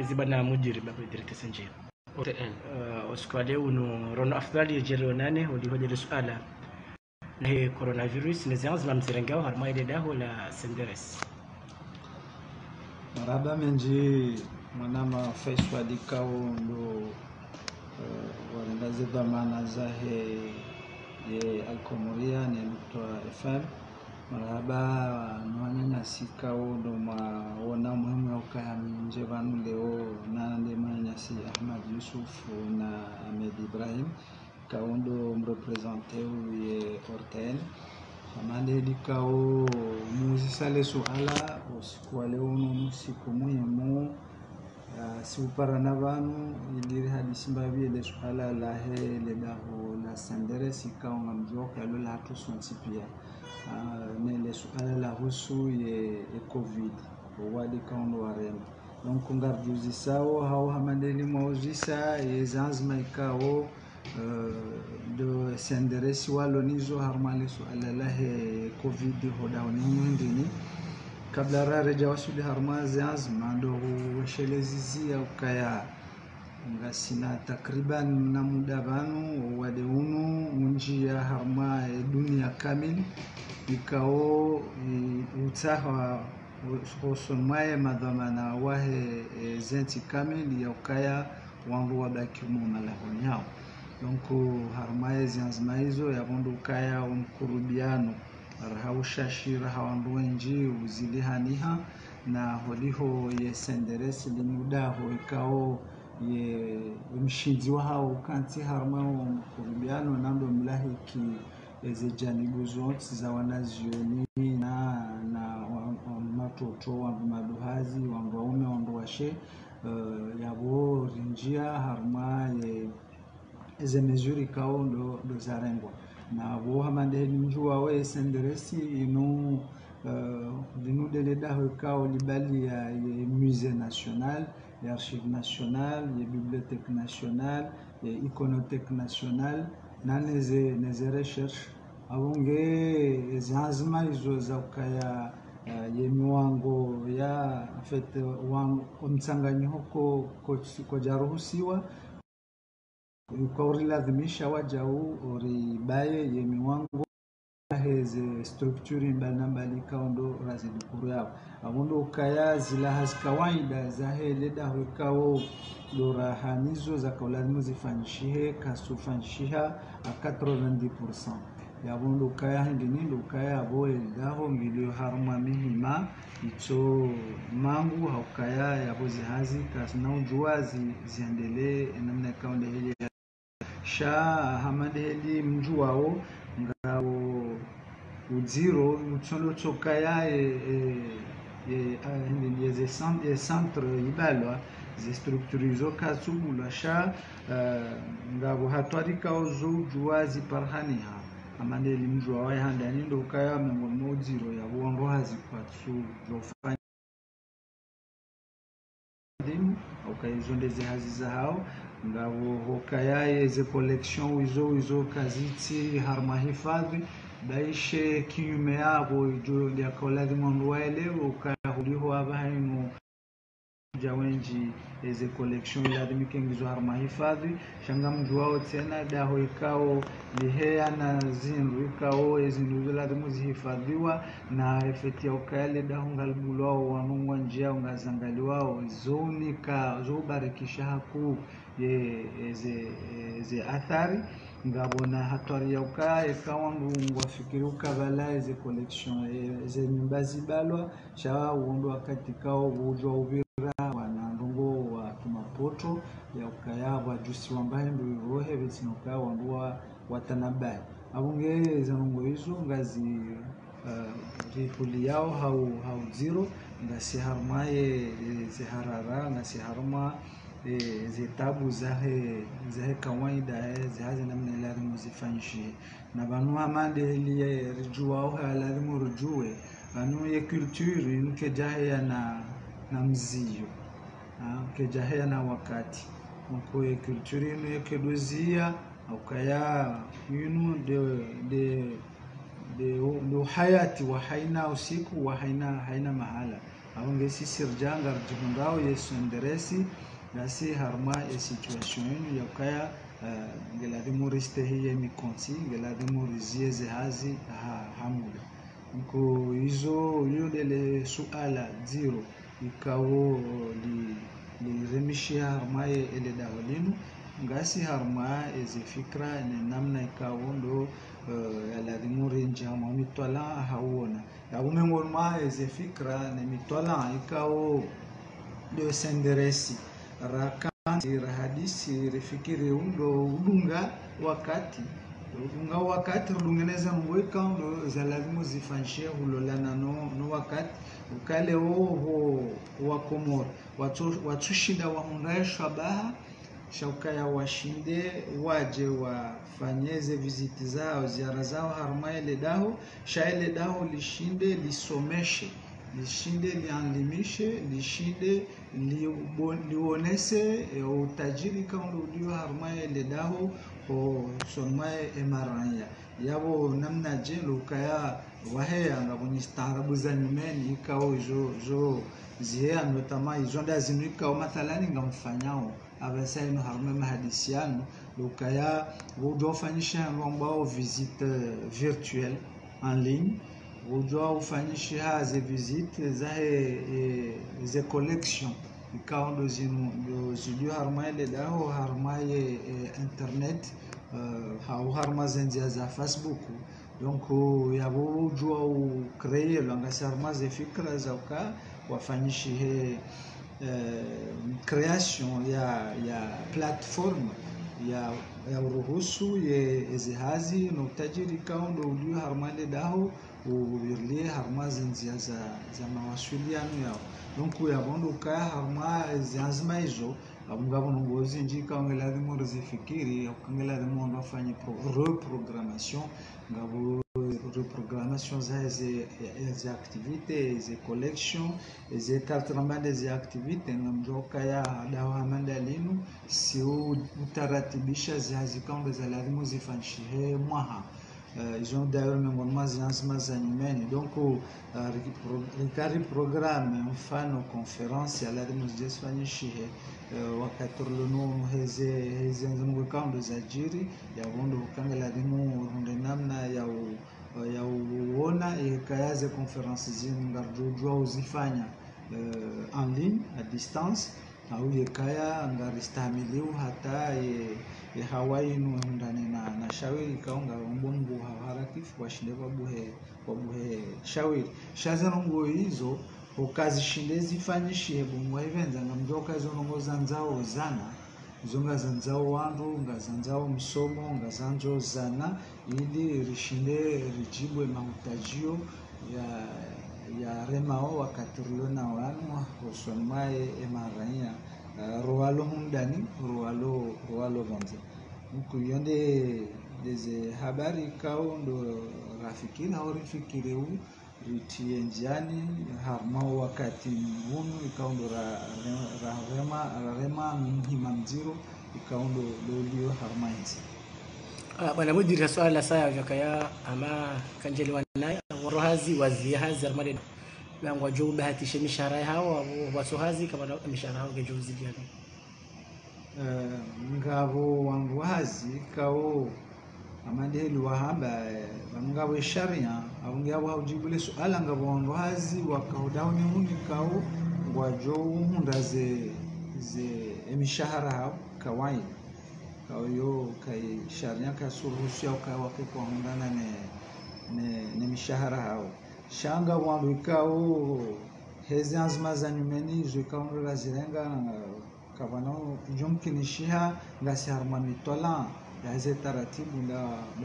zibana mujiri baba direct senje oskwale uno rono afdali jero nane walihoja suala na coronavirus nezianza la mzirengao harma ile daho la senderes maraba menji mwanama faiswa dikao ndo warendaze dhamana zahe ye alkomoria ni Nukta FM maraba nwanyanya sikao ndo maona muhimu ya ukaya mnje vanu leo na ndemanya si Ahmad Yusuf na Ahmed Ibrahim kaundo mrepresente ye Orten amande dikao muzi sale suala usiku leo no siku muhimu si uparana vanu ili hadisi mbavi le suala la he le daho la sendere sikao ngamjoka lo la tusunsi pia ne le suala la husu ye covid wadi kaundo warema donc ngarjuzi sao hao hamandeli mauzisa ye zanzma ikao do sendere si walonizo harmale suala la he covid hodawni mwingine kabla rareja wasuli harmazi azma ndo weshelezi ya ukaya ngasina takriban na muda vanu wade unu njia harma dunia kamili ikao utaha usonmaye madhamana wahe zenti kamili ya ukaya wangu wabaki malahoni hao donc harmaye zanzma hizo ya bondo ukaya umkurubiano rahaushashira hawandu wenji uzilihaniha na holiho ye senderesi limudaho ikao ye mshinzi wa hao kanti harmao mkurubiano nando mlahiki eze janibu zote za wanazioni na matoto wa maduhazi wa waume wandu washe yabo rinjia harma ye eze mezuri kao ndo zarengwa na bohamande njua we senderesi ino dinudele daho kao libali ya musée national ya archive national ya bibliothèque nationale ya iconothèque nationale na neze recherche abunge zanzima izo za ukaya ye miwango ya en fait umtsanganyo ko jaruhusiwa kwa urilazimisha wajau uribaye ye miwango heze structure mbali kaundo razidi kuru yao abundo ukaya zila hazikawaida za hele daho ikao dorahanizo za kaulazimu zifanishihe kasufanishiha a 90% ya abundo ukaya hindi ukaya aboe daho milio haruma mihima ito mangu haukaya ya bozi hazi kasina ujuwazi ziendele namna kaunde hili sha hamadeli mjuwao ngao uziro utsondo tsokaya ye centre ibalwa ze structurizo kasubula sha ngabo hatwarika ozo juwazi parhaniha amadeli mjuwao handani ndo kaya mengo uziro ya bondo hazi kwatsu zofanya ukayizondeze hazi za hao ngabo hokayaye ze collection wizo kaziti harma hifadhi daishe kinyume yabo ijo ya kauladi mwandu waele ukahuliho abahainu jawenji ze collection iladimike ngizo harma hifadhi shanga mjuwao tena daho ikao lihea na zinru ikao ezinuzo ladimu zihifadhiwa na efeti ya ukayale daho ngalbulwao wanungwa njia ungazangaliwao zonika zobarikisha haku ze athari ngabona hatwari ya ukaya ikawangu ngwafikiri ukabala ze collection ze nyumbazi balwa shawa uondo wakati kao ujwa uvira wanandungo wa kimapoto ya ukaya wajusi wambaye ndo rohe vesinoka wandua watanabai abunge zanungo hizo ngazi rihuli yao hau zero ngasi harmaye ze harara ngasi harma zitabu zahe kawaida zihazi namna lazima zifanyishi na banu amande ile rujua au lazima rujue anu ye culture nke jahia na mzio ke jahia na wakati mko ye culture ino ye kedozia au kaya yunu de hayati wa haina usiku wa haina mahala aungesi sirjanga rjundao yesu nderesi ngasi harma e situation ya kaya ngeladi muriste hiye mikonsi ngeladi murizie zehazi hamuda nko hizo yodele suala zero ikawo li remishia harma ele dawalinu ngasi harma eze fikra ne namna ikawo ndo aladi murinji hama mitwala hauona ya umengolma eze fikra ne mitwala ikawo ndo senderesi rakanti rahadisi rifikiri undo udunga wakati rudungeneza ngweka ndo za lazima zifanyishie hulolana no wakati ukale ho wa Komoro watushinda wa hundaye shabaha shaukaya washinde waje wafanyeze viziti zao ziara zao harma ile daho shaile daho lishinde lisomeshe lishinde lianlimishe lishinde lionese utajiri kama ndio harma ile daho ko somae emaranya yabo namna je lukaya waheya ngabonyi starabu za nyumeni ikao jo zihea notama izonda zinuika mathalani ngamfanyao abasaino harma mahadisiano lukaya wudofanyisha ambao visite virtuelle en ligne wudwa ufanyisha haze visite za ze collection ikao ndo zinu harma ile daho harma internet harma zendia za Facebook donc yabo jua u créer l'engagement ze fikra za uka wafanyishi création ya plateforme ya uruhusu ye ezihazi no tajiri kaundo ulio harmale daho uvirlie harma zinzia za mawasiliano yao donc yabondo ka harma zanzima hizo abungabo ngozi njika ongela dimo rizifikiri ongela dimo ndafanye reprogrammation ngabo reprogrammation za activités za collection za cartement des activités ngamjoka ya dawa mandalinu si utaratibisha zihazikao za lazima zifanyishe mwaha ils ont d'ailleurs mengonma za nyumeni donc rikari programme mfano conference ya lazima zifanyishe wakati luno heze nzungu kaundo za jiri ya bondo kanga lazima runde namna ya uona ikayaze conference zinu ngarjojwa uzifanya en ligne à distance au yekaya ngaristamiliu hata ye Hawaii no ndani na shawiri kaunga mbongo haratifu washinde wabuhe shawiri shazanongo hizo okazi shinde zifanyishie bumwa evenza ngamjoka hizo nongo zanzao zana zonga zanzao wandu ngazanzao msomo ngazanzo zana ili rishinde rijibwe mahutajio ya remao wakati riona wanu hosonmae emaranya roalo hundani roalo ganza mkuyonde deze habari kao ndo rafiki na orifikiri u ritie njiani harma wakati munu ikao ndo rema mhima mziro ikao ndo lolio harma hizi bwana mudiri swala la saa jakaya ama kanjeli wanaya warohazi wazihazi armade bangwa jo bahatishe mishahara hao wasohazi kama mishahara hao gejo zidiani ngabo wangu hazi kao amande luwahamba ngabo sharia au ngabo hujibule suala ngabo wangu hazi wakaudao muni kao ngwajo hundaze mishahara hao kawaida yo kai sharia ka suruhusia wake kwa hundana ne mishahara hao shanga wandu ikao hezi azma za nyumeni zikao ngazirenga kabano jumkinishiha ngasi harma mitola ya heze taratibu da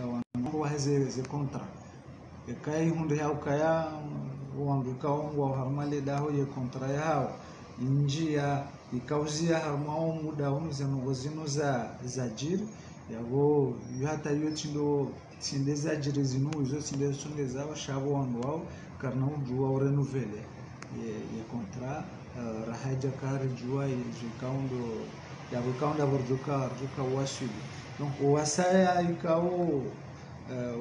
wandu wa heze kontra kai hundu hao kaya wandu ikao ngwa harma le daho ye kontra yao njia ikauzia harmao muda unuze ngozino za jiri yabo hata yote ndo sinde za jiri zinu izo sinde sunge za shabo wandu wao karna ujua renouveler ye contrat rahaja kare jua yikaundo yabo kaunda borjuka wasuli donc wasaya ikao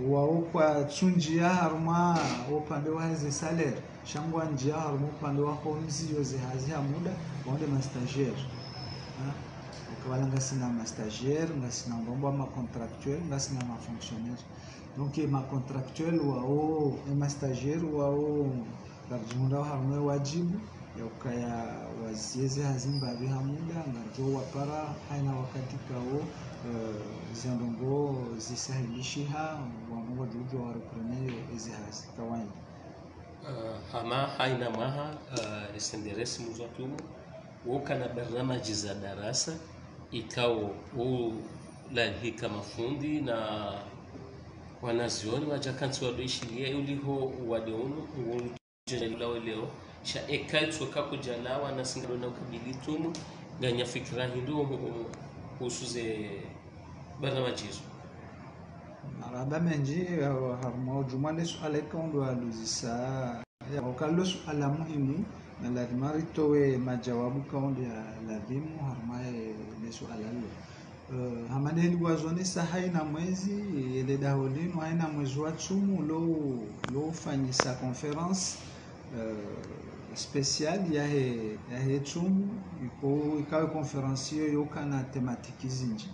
wao kwa tsunjia harma upande wa hizi salaire shangwa njia harma upande wa homzi yoze hazi muda waonde ma stagiaire ukawala ngasina ma stagiaire ngasina ngombo ma contractuel ngasina ma fonctionnaire donc ma contractuel wao ma stagiaire wao karjunda harma wajibu ya ukaya wazieze hazimba biha muda ngarjo wapara haina wakati kao zandongo zisahilishiha wangu juju warukrene ezihaz kawaida hama haina maha SNDRS muzatumu wokana barnamaji za darasa ikao lalhika mafundi na wanazioni wajakansi wadoishilia uliho wadeunu ujenelawe leo sha ekaitso kakujalawa na singalo kubilitumu ganya fikra hindu husuze barnamaji hizo maraba menji harmo jumale suala ikondo aluzisa ya wakalo suala muhimu na lazima ritowe majawabu kaundi ya lazimu harmaye le suala lo hamaneli wazoni haina mwezi ile daholino haina mwezi wa tsumu lo fanyisa conference spécial ya he tsumu ikawe conference yo kana tematiki zinji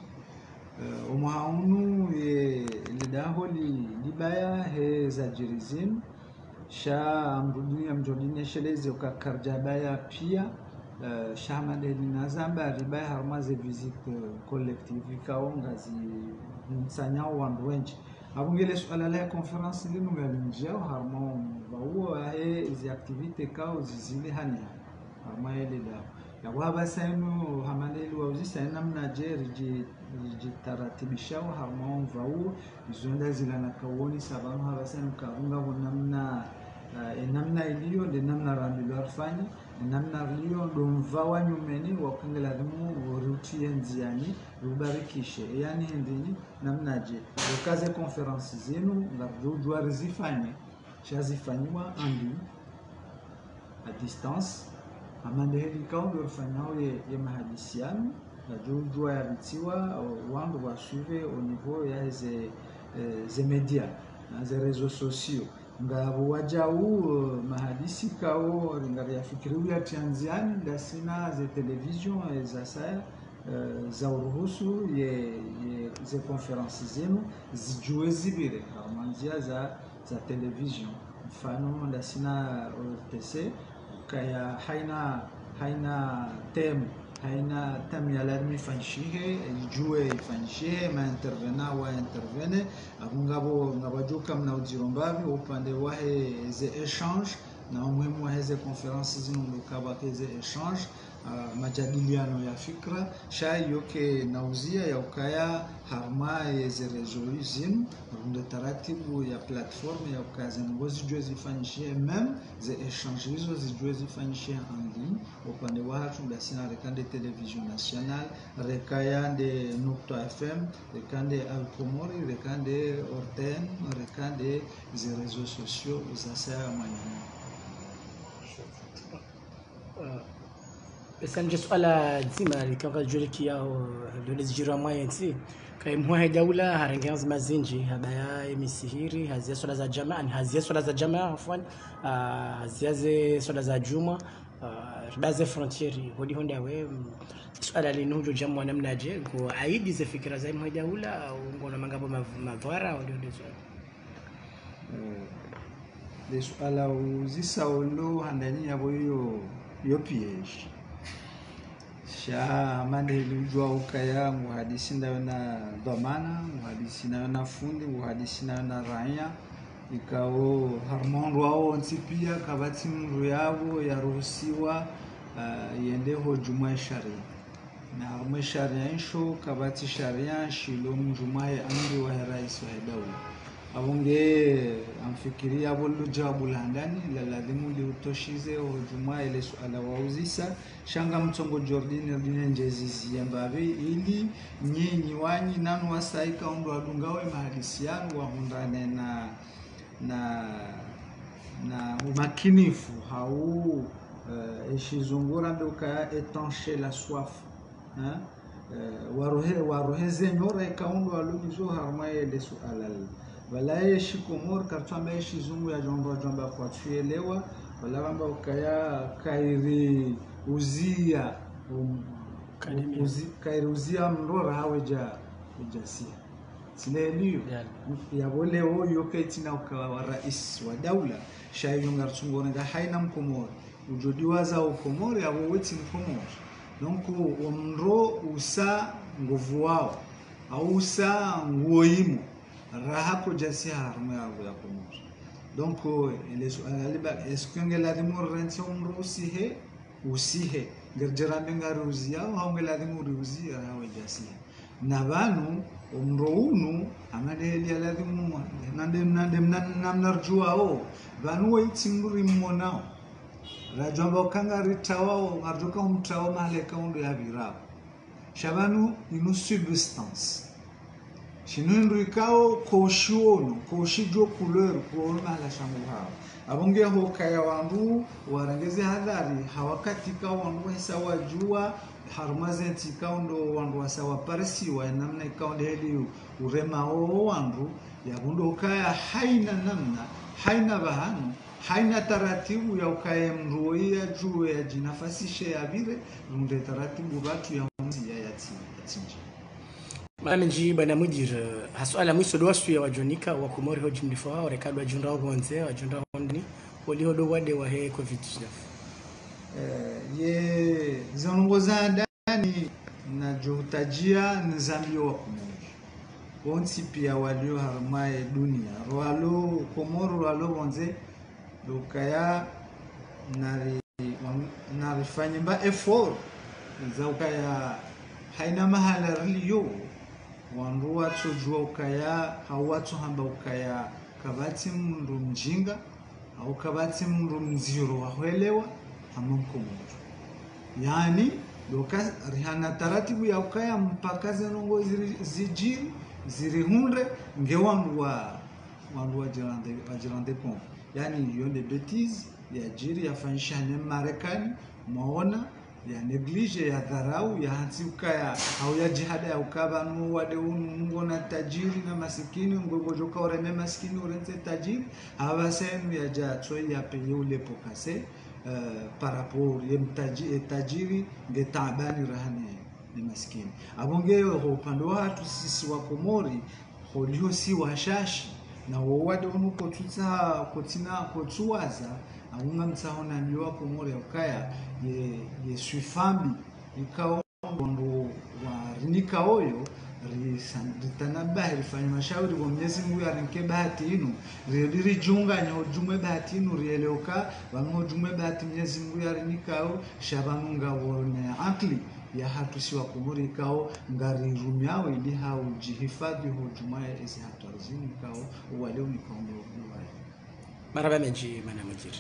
umuhaunu ile daholi libaya he za jirizim sha mjodini sheleze ukakarjabaya pia shamadeli nazamba ribaya harmaze visite collective ikaonga zi msanyao wandu wenji abungele suala la conference linu ngalinjia harmo bawo he zi activite kao zizile hania harma ile da ya waba senu hamaneli wauzi namna je taratibisha harmo bawo zonda zilana kawoni sababu haba senu kaunga namna iliyo de namna rambilo arfani namna iliyo domvawa nyumeni wakangela dimu ruti enziani rubarikishe yani ndini namna je kaze conference zenu ngarujwa rizifanye shazifanywa andi a distance amande heli kaundo rufanyao ye mahadisiano ngarujwa yabitiwa wandu wasuve au niveau ya ze media na ze réseaux sociaux ngabo wajau mahadisi kao ngari fikiriu ya tianziani ndasina ze television za saya za uruhusu ze conference zenu zijue zibire manzia za television mfano ndasina RTC kaya haina tem haina tam ya lazima ifanishihe ijue ifanishihe ma intervena wa intervene ngabo joka mna udirombavi upande wa ze échange na umuhimu wa hizo conferences zinazokaba hizo échange majadiliano ya fikra shay yoke nauzia ya ukaya harma ze resolution ndio taratibu ya platform ya ukazi ngozi jua zifanyishie même ze échange hizo zijue zifanyishie en ligne upande wa hatu ndasina rekande television national rekayande Nukta FM rekande Alkomori rekande Orten rekande ze réseaux sociaux za saya maneno Sanje suala nzima likawa julikia dole zijira mwayensi kai mwa daula haranganz mazinji habaya emisihiri hazia swala za jamaa ni hazia swala za jamaa afwan haziaze swala za juma ribaze frontieri hodi honda we suala linujo jamwa namna je ko aidi ze fikira za mwa daula au ngona mangabo mavara au ndio swala le suala uzisa olo handani yabo yo piège sha mande lujwa ukaya muhadisi na dhamana muhadisi na fundi muhadisi na raia ikao harmondo wao nsipia kabati mru yao yaruhusiwa yende ho juma sharia na harmo sharia insho kabati sharia shilo juma amri wa rais wa daula abunge amfikiria bolu jawabu landani la lazimu liutoshize hujuma ile suala wauzisa shanga mtongo Jordan njezi yambabe ili nyinyi wanyi nanu wasaika ondo adungawe mahadisiano wa hundane na umakinifu hau eshizungura ndoka étancher la soif waroheze nyora ikaondo alumizo harma ile suala wala yeshi Komoro kartamba yeshi zungu ya jomba kwa tuelewa wala wamba ukaya kairi uzia kairi uzia mrora haweja ujasia sineliyo ya wole oyo ketina ukawa rais wa daula shayo ngartungona haina Mkomoro ujodiwaza ukomoro ya woweti Mkomoro donc omro usa nguvu wao au usa nguoimo rahako jasia harmo ya Komoro donc est-ce que ngela dimor rense omro usihe gerjerambe ngaruzia au ngela dimor uzia hawe jasia na banu omro unu amadeli aladimu namnarjua o banu waitinguri mmonao rajomba kangari tawao ngarjoka umtawa maleka undo ya virao shabanu inu substance shinundu ikao koshuono koshijo couleur kuona la shangu hao abonge ho kaya wandu warangeze hadhari hawakati ka wandu sawa jua harumaze tikaundo wandu wasawa parsi wa namna ikaundo heli urema o wandu yabundo kaya haina namna haina bahanu haina taratibu ya ukaye mruia juu ya jinafasishe ya vile runde taratibu watu ya mzi ya yatinji Mamenji bana mujir hasuala mwiso doasu ya wajonika wa Komoro ho jimdifa wa rekado wajunda honze wajunda hondini wali hodo wade wa he COVID-19 ye zanongoza ndani na johutajia nzambio wa Komoro onsi pia walio harmae dunia roalo Komoro roalo honze dokaya narifanye mba effort za ukaya haina mahala rilio wandu watu jua ukaya hawatu hamba ukaya kabati mndu mjinga au kabati mndu mziro wahuelewa hama Mkomoro yani doka rihana taratibu ya ukaya mpaka zenongo zijiri zirihunde nge wandu wa jirande pon yani yonde bêtise ya jiri yafanyisha ne Marekani maona ya neglige ya dharau ya hansi ukaya au ya jihada ya ukabanu wade ngona tajiri na masikini ngogojoka oreme masikini orenze tajiri abasenu ya jatoi ya peye ule pokase par rapport ya tajiri ngetabani rahane ni masikini abonge ho pando watu sisi wa Komori holio si washashi na wawade unuko kotina kotuwaza aunga msahona nyoa Komoro ya ukaya ye suifambi ikao ndo wa rinika oyo ritanabahi rifanya mashauri kwa Mwenyezi Mungu yarinke bahati inu ririjunga nyo jume bahati inu rieleoka wango jume bahati Mwenyezi Mungu yarinikao shabanunga wone akli ya hatusi wa Komoro ikao ngari rumiao ili hao jihifadhi ho jumae ezi hatarzini ikao wale unikao mwana maraba menji mana mujir